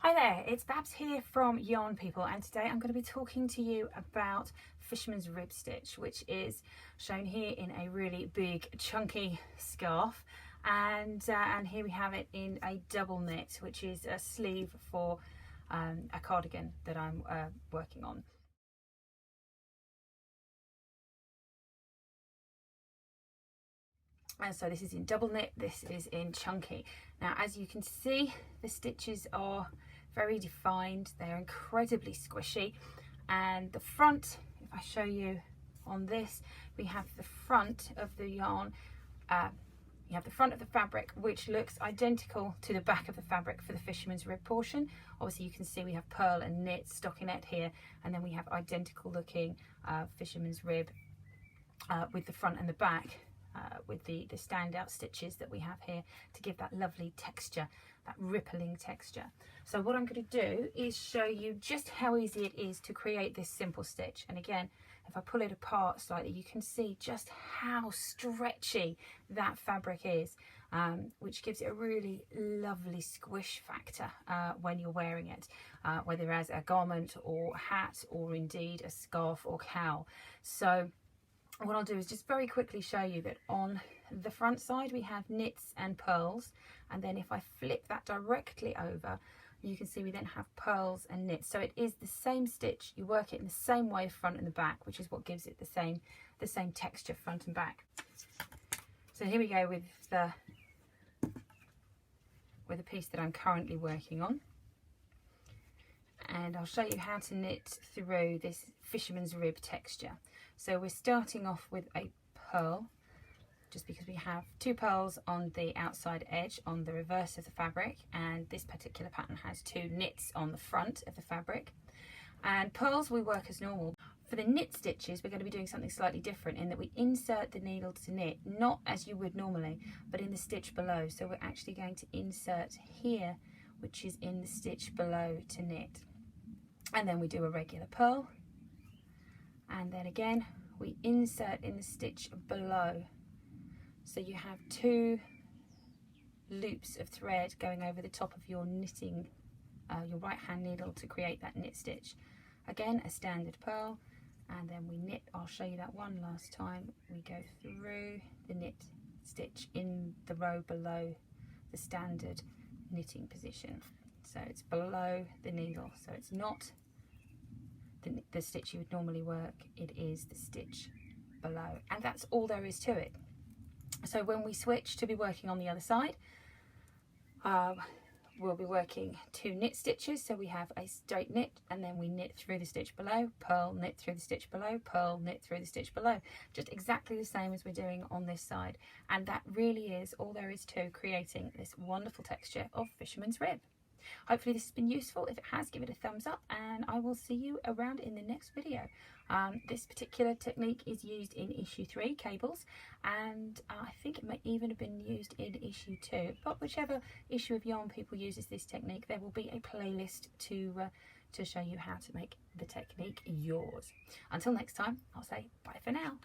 Hi there, it's Babs here from Yarn People, and today I'm going to be talking to you about Fisherman's rib stitch, which is shown here in a really big chunky scarf, and here we have it in a double knit, which is a sleeve for a cardigan that I'm working on. And so this is in double knit, this is in chunky. Now, as you can see, the stitches are very defined, they're incredibly squishy, and the front, if I show you on this, we have the front of the yarn, you have the front of the fabric which looks identical to the back of the fabric for the Fisherman's rib portion. Obviously you can see we have pearl and knit stockinette here, and then we have identical looking Fisherman's rib with the front and the back. With the standout stitches that we have here to give that lovely texture, that rippling texture. So what I'm going to do is show you just how easy it is to create this simple stitch. And again, if I pull it apart slightly, you can see just how stretchy that fabric is, which gives it a really lovely squish factor when you're wearing it, whether as a garment or hat or indeed a scarf or cowl. So what I'll do is just very quickly show you that on the front side we have knits and pearls, and then if I flip that directly over, you can see we then have pearls and knits. So it is the same stitch, you work it in the same way front and the back, which is what gives it the same texture front and back. So here we go with the piece that I'm currently working on, and I'll show you how to knit through this Fisherman's rib texture. So we're starting off with a pearl, just because we have two pearls on the outside edge on the reverse of the fabric, and this particular pattern has two knits on the front of the fabric. And pearls we work as normal. For the knit stitches, we're going to be doing something slightly different in that we insert the needle to knit, not as you would normally, but in the stitch below. So we're actually going to insert here, which is in the stitch below to knit. And then we do a regular pearl, and then again we insert in the stitch below. So you have two loops of thread going over the top of your knitting, your right hand needle to create that knit stitch. Again, a standard pearl, and then we knit. I'll show you that one last time. We go through the knit stitch in the row below the standard knitting position. So it's below the needle, so it's not the stitch you would normally work, it is the stitch below, and that's all there is to it. So when we switch to be working on the other side, we'll be working two knit stitches. So we have a straight knit, and then we knit through the stitch below, pearl, knit through the stitch below, pearl, knit through the stitch below, just exactly the same as we're doing on this side. And that really is all there is to creating this wonderful texture of Fisherman's rib. Hopefully this has been useful. If it has, give it a thumbs up, and I will see you around in the next video. This particular technique is used in issue 3 cables, and I think it may even have been used in issue 2, but whichever issue of Yarn People uses this technique, there will be a playlist to show you how to make the technique yours. Until next time, I'll say bye for now.